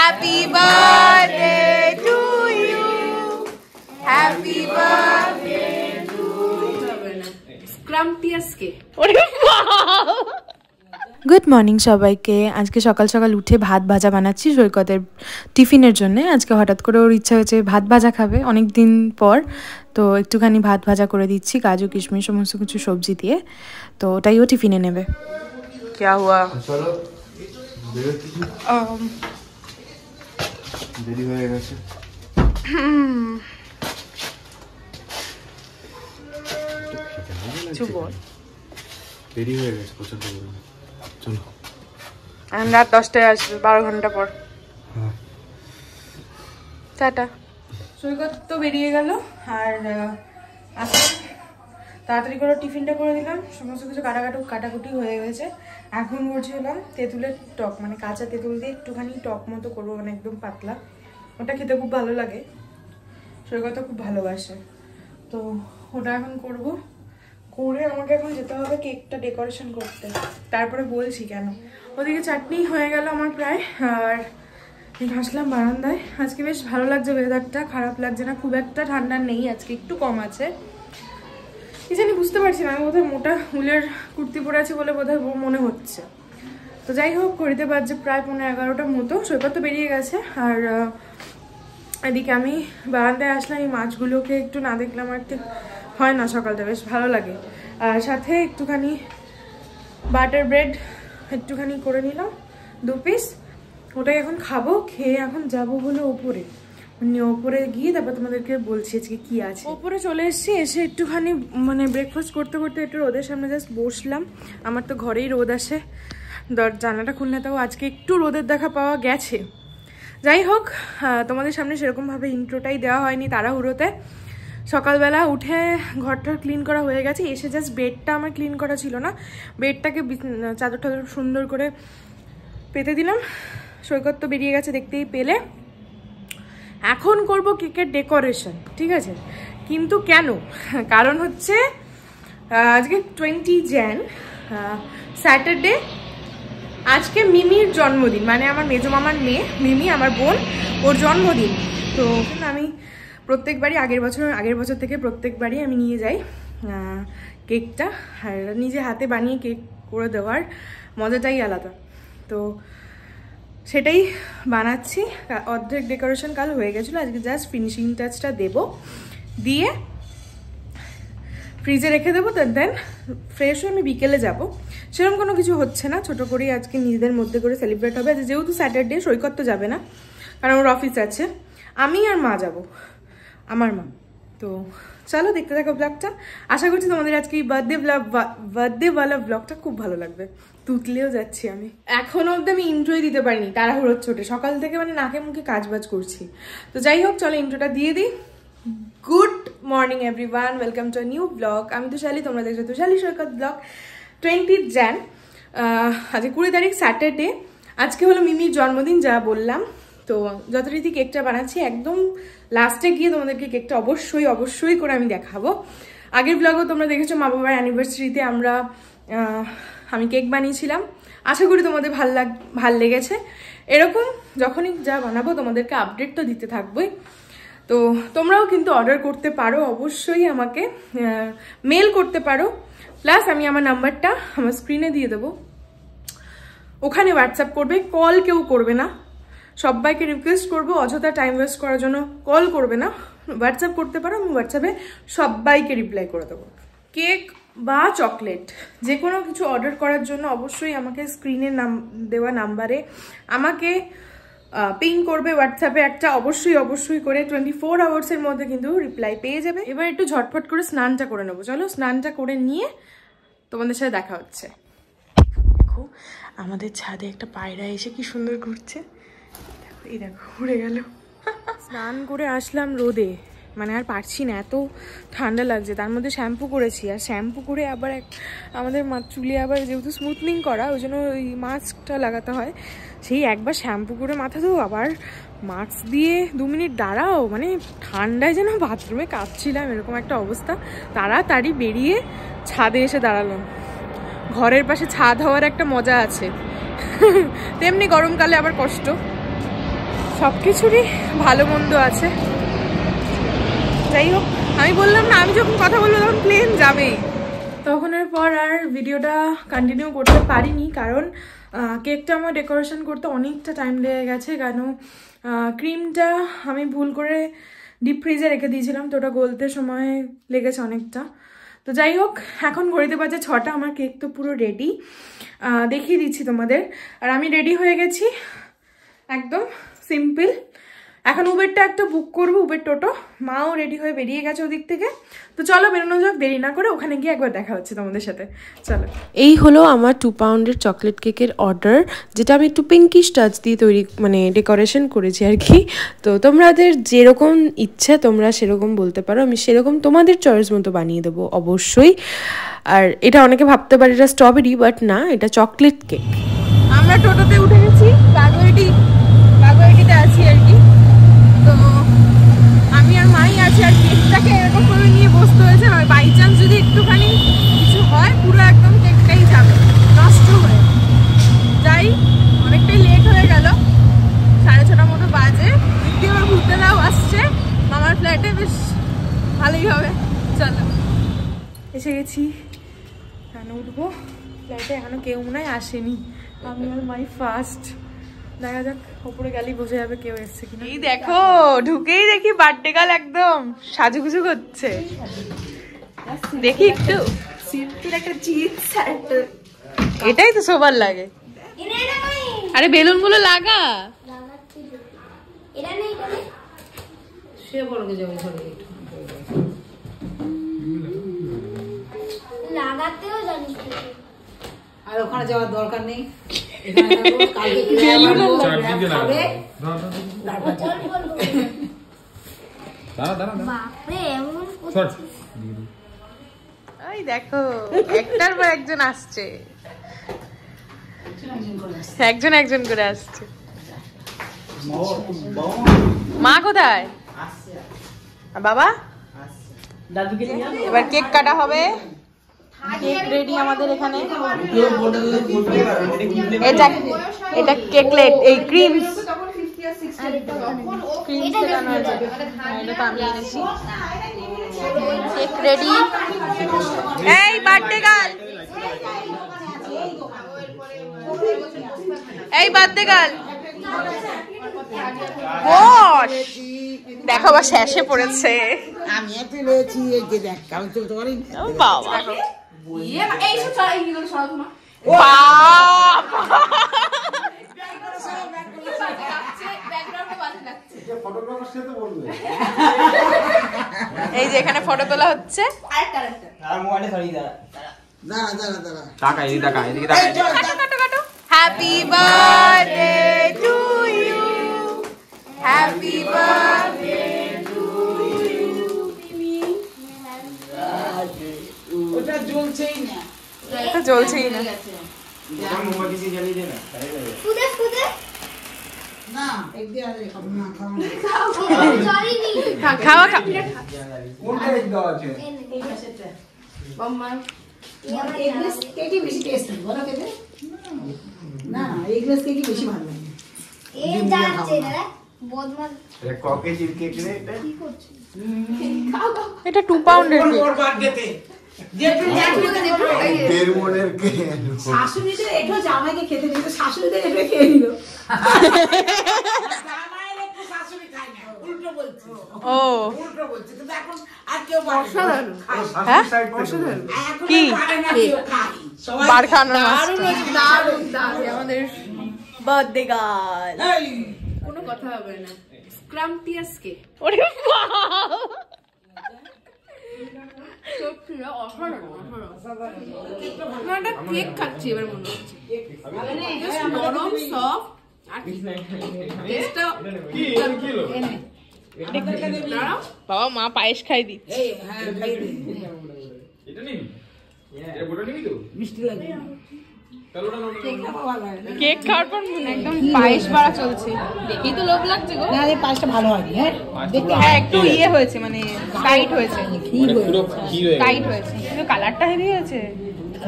Happy birthday to you. Happy birthday to you. Scrumptious cake. Good morning সবাইকে। আজকে সকাল সকাল উঠে ভাত ভাজা বানাচ্ছি সৈকতের টিফিনের জন্য। আজকে হঠাৎ করে ওর ইচ্ছা হয়েছে ভাত ভাজা খাবে অনেক দিন পর, তো একটুখানি ভাত ভাজা করে দিচ্ছি কাজু কিশমিশ সমস্ত কিছু সবজি দিয়ে, তো ওটাই ও টিফিনে নেবে। क्या हुआ? চলো দেরি হয়ে গেছে। চুপ বল। দেরি হয়ে গেছে প্রচন্ড। চলো রাত 10টায় আসবে, 12 ঘন্টা পর। টাটা। সৈকত তো বেরিয়ে গেল, আর তাড়াতাড়ি করে টিফিনটা করে দিলাম। সমস্ত কিছু কাটাকুটি হয়ে গেছে। এখন করছিলাম তেঁতুলের টক, মানে কাঁচা তেঁতুল দিয়ে একটুখানি টক মতো করবো, মানে একদম পাতলা। ওটা খেতে খুব ভালো লাগে, সৈকত খুব ভালোবাসে, তো ওটা এখন করব। করে আমাকে এখন যেতে হবে কেকটা ডেকোরেশন করতে, তারপরে বলছি কেন। ওদিকে চাটনি হয়ে গেল আমার প্রায়, আর আসলাম বারান্দায়। আজকে বেশ ভালো লাগছে ওয়েদারটা, খারাপ লাগছে না, খুব একটা ঠান্ডা নেই, আজকে একটু কম আছে। কি জানি বুঝতে পারছি না, আমি বোধহয় মোটা উলের কুর্তি পরে আছি বলে বোধহয় মনে হচ্ছে। তো যাই হোক, ঘড়িতে বাজছে প্রায় 11:15 মতো। সৈকত তো বেরিয়ে গেছে, আর এদিকে আমি বারান্দায় আসলাম। এই মাছগুলোকে একটু না দেখলাম আর ঠিক হয় না সকালটা, বেশ ভালো লাগে। আর সাথে একটুখানি বাটার ব্রেড একটুখানি করে নিলাম 2 পিস, ওটাই এখন খাবো। খেয়ে এখন যাবো হলো ওপরে, মানে ওপরে গিয়ে তারপর তোমাদেরকে বলছি আজকে কি আছে। ওপরে চলে এসেছি, এসে একটুখানি মানে ব্রেকফাস্ট করতে করতে একটু রোদের সামনে জাস্ট বসলাম। আমার তো ঘরেই রোদ আসে, জানলাটা খুললে তাও আজকে একটু রোদের দেখা পাওয়া গেছে। যাই হোক, তোমাদের সামনে সেরকমভাবে ইন্ট্রোটাই দেওয়া হয়নি তাড়াহুড়োতে। সকালবেলা উঠে ঘরটা ক্লিন করা হয়ে গেছে, এসে জাস্ট বেডটা আমার ক্লিন করা ছিল না, বেডটাকে চাদর টাদর সুন্দর করে পেতে দিলাম। সৈকত তো বেরিয়ে গেছে দেখতেই পেলে। এখন করব কেকের ডেকোরেশন, ঠিক আছে? কিন্তু কেন, কারণ হচ্ছে আজকে 20 jan, স্যাটারডে। আজকে মিমির জন্মদিন, মানে আমার মেজো মামার মেয়ে মিমি, আমার বোন, ওর জন্মদিন। তো আমি প্রত্যেকবারই আগের বছর থেকে প্রত্যেকবারই আমি নিয়ে যাই কেকটা, আর নিজে হাতে বানিয়ে কেক করে দেওয়ার মজাটাই আলাদা। তো সেটাই বানাচ্ছি। অর্ধেক ডেকোরেশন কাল হয়ে গেছিলো, আজকে জাস্ট ফিনিশিং টাচটা দেবো, দিয়ে ফ্রিজে রেখে দেবো। দেন ফ্রেশ হয়ে আমি বিকেলে যাব। সেরকম কোনো কিছু হচ্ছে না, ছোটো করেই আজকে নিজেদের মধ্যে করে সেলিব্রেট হবে। যেহেতু স্যাটারডে, সৈকত তো যাবে না কারণ ওর অফিস আছে, আমি আর মা যাব, আমার মা। তো চলো দেখতে থাকো ব্লগটা। আশা করছি তোমাদের আজকে এই বার্থডেওয়ালা ব্লগটা খুব ভালো লাগবে। তুতলেও যাচ্ছি আমি, এখনো অব্দি আমি ইন্ট্রোই দিতে পারিনি, তাড়াহুড়োর ছোটে সকাল থেকে মানে নাকে মুখে কাজবাজ করছি। তো যাই হোক, চলো ইন্ট্রোটা দিয়ে দিই। Good morning everyone, welcome to a new blog. আমি তুষালি, তোমরা দেখছো তুষালি সৈকত ব্লগ। 20 jan, আজকে 20 তারিখ, স্যাটারডে। আজকে হলো মিমির জন্মদিন, যা বললাম। তো যথারীতি কেকটা বানাচ্ছি, একদম লাস্টে গিয়ে তোমাদেরকে কেকটা অবশ্যই করে আমি দেখাবো। আগের ব্লগও তোমরা দেখেছো, মা বাবার অ্যানিভার্সারিতে আমি কেক বানিয়েছিলাম। আশা করি তোমাদের ভাল লেগেছে। এরকম যখনই যা বানাবো তোমাদেরকে আপডেট তো দিতে থাকবোই। তো তোমরাও কিন্তু অর্ডার করতে পারো, অবশ্যই আমাকে মেল করতে পারো। প্লাস আমি আমার নাম্বারটা আমার স্ক্রিনে দিয়ে দেবো, ওখানে হোয়াটসঅ্যাপ করবে, কল কেউ করবে না। সবাইকে রিকোয়েস্ট করবো অযথা টাইম ওয়েস্ট করার জন্য কল করবে না, হোয়াটসঅ্যাপ করতে পারো। আমি হোয়াটসঅ্যাপে সবাইকে রিপ্লাই করে দেবো। কেক বা চকলেট যে কোনো কিছু অর্ডার করার জন্য অবশ্যই আমাকে স্ক্রিনে দেওয়া নাম্বারে আমাকে পিং করবে হোয়াটসঅ্যাপে একটা, অবশ্যই করে 24 আওয়ার্সের মধ্যে কিন্তু রিপ্লাই পেয়ে যাবে। এবার একটু ঝটপট করে স্নানটা করে নেবো। চলো স্নানটা করে নিয়ে তোমাদের সাথে দেখা হচ্ছে। দেখো আমাদের ছাদে একটা পায়রা এসে কি সুন্দর ঘুরছে, এই দেখো উড়ে গেল। স্নান করে আসলাম রোদে, মানে আর পারছি না, এত ঠান্ডা লাগছে। তার মধ্যে শ্যাম্পু করেছি, আর শ্যাম্পু করে আবার আমাদের চুলে আবার যেহেতু স্মুথনিং করা, ওই জন্য ওই মাস্কটা লাগাতে হয়। সেই একবার শ্যাম্পু করে মাথা ধো, আবার মাস্ক দিয়ে 2 মিনিট দাঁড়াও, মানে ঠান্ডায় যেন বাথরুমে কাঁপছিলাম, এরকম একটা অবস্থা। তাড়াতাড়ি বেরিয়ে ছাদে এসে দাঁড়ালাম। ঘরের পাশে ছাদ হওয়ার একটা মজা আছে, তেমনি গরমকালে আবার কষ্ট। সব কিছুরই ভালো মন্দ আছে। যাই হোক, আমি বললাম না, আমি যখন কথা বলবো তখন প্লেন যাবেই। তখনের পর আর ভিডিওটা কন্টিনিউ করতে পারিনি, কারণ কেকটা আমার ডেকোরেশন করতে অনেকটা টাইম লেগে গেছে। কেন ক্রিমটা আমি ভুল করে ডিপ ফ্রিজে রেখে দিয়েছিলাম, তো ওটা গলতে সময় লেগেছে অনেকটা। তো যাই হোক, এখন ঘড়িতে বাজে 6টা, আমার কেক তো পুরো রেডি, দেখিয়ে দিচ্ছি তোমাদের। আর আমি রেডি হয়ে গেছি, একদম সিম্পল। এখন উবেরটা একটা বুক করবো, উবের টোটো। মাও রেডি হয়ে বেরিয়ে গেছে ওদিক থেকে। তো চলো বেরোনো যাক, দেরি না করে ওখানে গিয়ে একবার দেখা হচ্ছে তোমাদের সাথে। চলো। এই হলো আমার 2 পাউন্ডের চকলেট কেকের অর্ডার, যেটা আমি একটু পিঙ্কিশ টাচ দিয়ে তৈরি মানে ডেকোরেশন করেছি আর কি। তো তোমাদের যেরকম ইচ্ছে তোমরা সেরকম বলতে পারো, আমি সেরকম তোমাদের চয়েস মতো বানিয়ে দেবো অবশ্যই। আর এটা অনেকে ভাবতে পারে এটা স্ট্রবেরি, বাট না, এটা চকলেট কেক। আমরা টোটোতে উঠে গেছি, বাগুয়াটিতে আছি আর কি। তো আমি আর মাই আছি, আর কেকটাকে এরকম করে নিয়ে বসতে হয়েছে, বাই চান্স যদি একটুখানি কিছু হয় পুরো একদম কেকটাই যাবে নষ্ট হয়ে। যাই, অনেকটাই লেট হয়ে গেল, 6:30 মতো বাজে। দ্বিতীয় আবার ঘুরতে দাও আসছে মামার ফ্ল্যাটে, বেশ ভালোই হবে। চলো, এসে গেছি। কেন উঠবো ফ্ল্যাটে, এখনো কেউ মনে হয় আসেনি, আমি আর মাই ফার্স্ট। দেখা যাক, ওপরে গেলেই বোঝা যাবে কেউ এসছে কিনা। এই দেখো, ঢুকেই দেখি বার্থডে গার্ল একদম সাজুগুজু করছে। দেখি একটু সিম্পল একটা জিন্স, এটাই তো সবার লাগে। আরে বেলুন গুলো লাগা, লাগাতেও জানিস আর ওখানে যাওয়ার দরকার নেই। ওই দেখো, একটার পর একজন আসছে, একজন একজন করে আসছে। মা কোথায়? বাবা, এবার কেক কাটা হবে। কেক রেডি আমাদের এখানে। এটা কেক লেট, এই ক্রিম শেখানো হয়েছে, এটা তো আমি এনেছি। Cake ready. এই বার্থডে গার্ল, এই বার্থডে গার্ল বস, দেখো আবার শেষে পড়েছে। আমি তুলেছি, এই যে দেখ আমি তো তোমারই বাবা, এই সব চড়াই নিয়ে সরাবো না। এই যে এখানে ফটো তোলা হচ্ছে। Happy birthday to you, happy birthday to you. ওটা জ্বলছেই না, এটা জ্বলছেই না। না একদিন আগে খাবো না, খাবো না। খাওয়া খা। কোনটা এক দাও আছে? এগলেস কেকই বেশি টেস্ট বলো খেতে। না এগলেস কেকই বেশি ভালো লাগে। এই যাচ্ছে দাদা বদমাস, এটা ককেজির কেক রে, এটা কি করছিস? এটা 2 পাউন্ডের কেক। ওর বার্থডেতে যেটু দেখো দেড় মনের কেক। শাশুড়িদের এটো জামাইকে খেতে দিত, শাশুড়িদের এটো খেয়ে নিল। জামাইয়ের একটু শাশুড়ি খায় না, উল্টো বলছে। ও উল্টো বলছে, কিন্তু এখন আর কেউ পারে না। হ্যাঁ, এখন কি? পারে না কেউ খায়। সবাই বার খাওয়ানোর আমাদের বার্থডে গার্ল। কোনো কথা হবে না। স্ক্রাম্পিয়াস কেক, ওরে বাবা, সত্যি অসাধারণ অসাধারণ। না একটা কেক খাচ্ছি এবার মনে হচ্ছে, জাস্ট নরম সফট। আর টেস্টটা বাবা মা পায়েস খাই দিচ্ছে। হ্যাঁ খাই দে। এটা নিবি? এটা গোটা নিবি তো? মিষ্টি লাগে। কেক খাওয়া ভালো হয় না। কেক খাওয়ার পর একদম পায়েস বাড়া চলছে। দেখি তো লোভ লাগছে গো। না এই পায়েসটা ভালো হয়নি, হ্যাঁ দেখতে হ্যাঁ একটু ইয়ে হয়েছে, মানে টাইট হয়েছে, ক্ষীর হয়ে পুরো ক্ষীর হয়ে টাইট হয়েছে, কিন্তু কালারটা হেভি হয়েছে।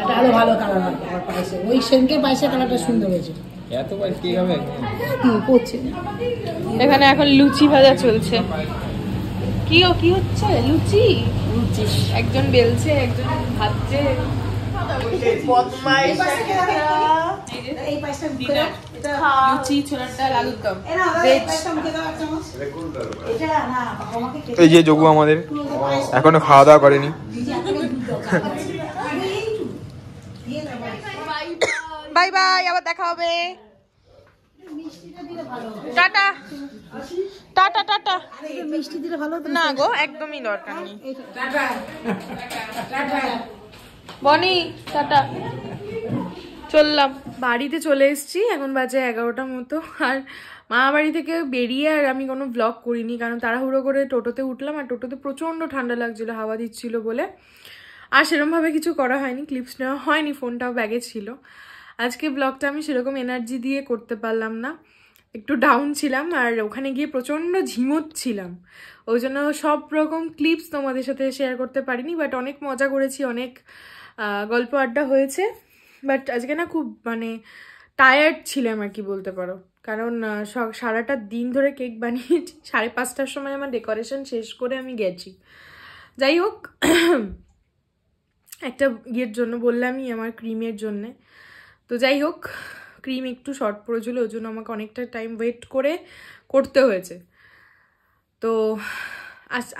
এটা আরো ভালো কালার হয় আমার পায়েসে। ওই সেনকে পায়েসের কালারটা সুন্দর হয়েছে। এত পায়েস কে খাবে? এখানে এখন লুচি ভাজা চলছে। কি হচ্ছে? লুচি একজন বেলছে, একজন ভাজছে। লুচি, ছোলার ডাল, আলুর দম। এই যে যোগু আমাদের এখনো খাওয়া দাওয়া করেনি। বাই বাই, আবার দেখা হবে। Tata tata tata. মিষ্টি দিলে ভালো হতো না গো, একদমই দরকার নেই। বনি টাটা। চললাম, বাড়িতে চলে এসেছি। এখন বাজে 11টার মতো। আর মামা বাড়ি থেকে বেরিয়ে আর আমি কোনো ব্লগ করিনি, কারণ তাড়াহুড়ো করে টোটোতে উঠলাম। আর টোটোতে প্রচণ্ড ঠান্ডা লাগছিল, হাওয়া দিচ্ছিল বলে। আর সেরকমভাবে কিছু করা হয়নি, ক্লিপস নেওয়া হয়নি, ফোনটাও ব্যাগে ছিল। আজকে ব্লগটা আমি সেরকম এনার্জি দিয়ে করতে পারলাম না, একটু ডাউন ছিলাম। আর ওখানে গিয়ে প্রচণ্ড ঝিমোচ্ছিলাম, ওই জন্য সব রকম ক্লিপস তোমাদের সাথে শেয়ার করতে পারিনি। বাট অনেক মজা করেছি, অনেক গল্প আড্ডা হয়েছে। বাট আজকে না খুব মানে টায়ার্ড ছিলাম আর কি বলতে পারো, কারণ সারাটা দিন ধরে কেক বানিয়েছি। 5:30টার সময় আমার ডেকোরেশন শেষ করে আমি গেছি। যাই হোক, একটা ইয়ের জন্য বললামই, আমার ক্রিমের জন্যে। তো যাই হোক, ক্রিম একটু শর্ট পড়েছিল, ওই জন্য আমাকে অনেকটা টাইম ওয়েট করে করতে হয়েছে। তো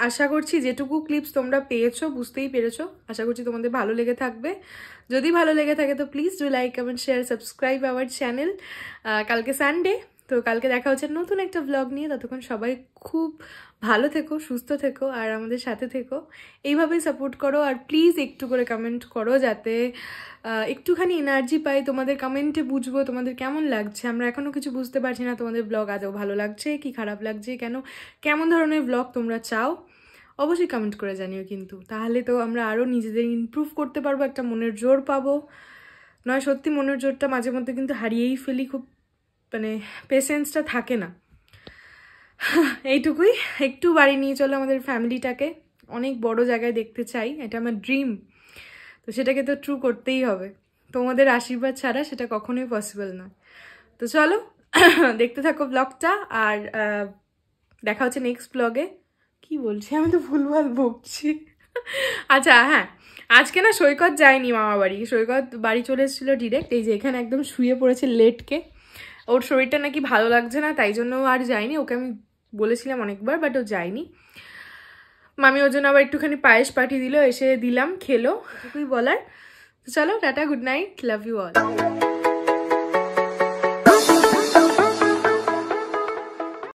আশা করছি যেটুকু ক্লিপস তোমরা পেয়েছো, বুঝতেই পেরেছো। আশা করছি তোমাদের ভালো লেগে থাকবে। যদি ভালো লেগে থাকে তো please do like, comment, share, subscribe our channel. কালকে সানডে, তো কালকে দেখা হচ্ছে নতুন একটা ব্লগ নিয়ে। ততক্ষণ সবাই খুব ভালো থেকো, সুস্থ থেকো, আর আমাদের সাথে থেকো। এইভাবেই সাপোর্ট করো। আর প্লিজ একটু করে কমেন্ট করো, যাতে একটুখানি এনার্জি পাই। তোমাদের কমেন্টে বুঝবো তোমাদের কেমন লাগছে। আমরা এখনও কিছু বুঝতে পারছি না তোমাদের ব্লগ আদৌ ভালো লাগছে কি খারাপ লাগছে, কেমন ধরনের ব্লগ তোমরা চাও। অবশ্যই কমেন্ট করে জানিও কিন্তু, তাহলে তো আমরা আরও নিজেদের ইমপ্রুভ করতে পারবো, একটা মনের জোর পাবো। নয় সত্যি মনের জোরটা মাঝে মধ্যে কিন্তু হারিয়েই ফেলি, খুব মানে পেশেন্সটা থাকে না। এইটুকুই, একটু বাড়ি নিয়ে চলো আমাদের ফ্যামিলিটাকে, অনেক বড় জায়গায় দেখতে চাই, এটা আমার ড্রিম। তো সেটাকে তো ট্রু করতেই হবে, তোমাদের আশীর্বাদ ছাড়া সেটা কখনোই পসিবল নয়। তো চলো দেখতে থাকো ব্লগটা, আর দেখা হচ্ছে নেক্সট ব্লগে। কি বলছি আমি, তো ভুলভাল বকছি। আচ্ছা হ্যাঁ, আজকে না সৈকত যায়নি মামা বাড়ি, সৈকত বাড়ি চলে এসেছিলো ডিরেক্ট। এই যে এখানে একদম শুয়ে পড়েছে লেটকে, ওর শরীরটা নাকি ভালো লাগছে না, তাই জন্য আর যায়নি। ওকে আমি বলেছিলাম অনেকবার, বাট ও যায়নি। মামি ওর জন্য আবার একটুখানি পায়েস পাঠিয়ে দিল, এসে দিলাম, খেলো, এটুকুই বলার। তো চলো tata, good night, love you all.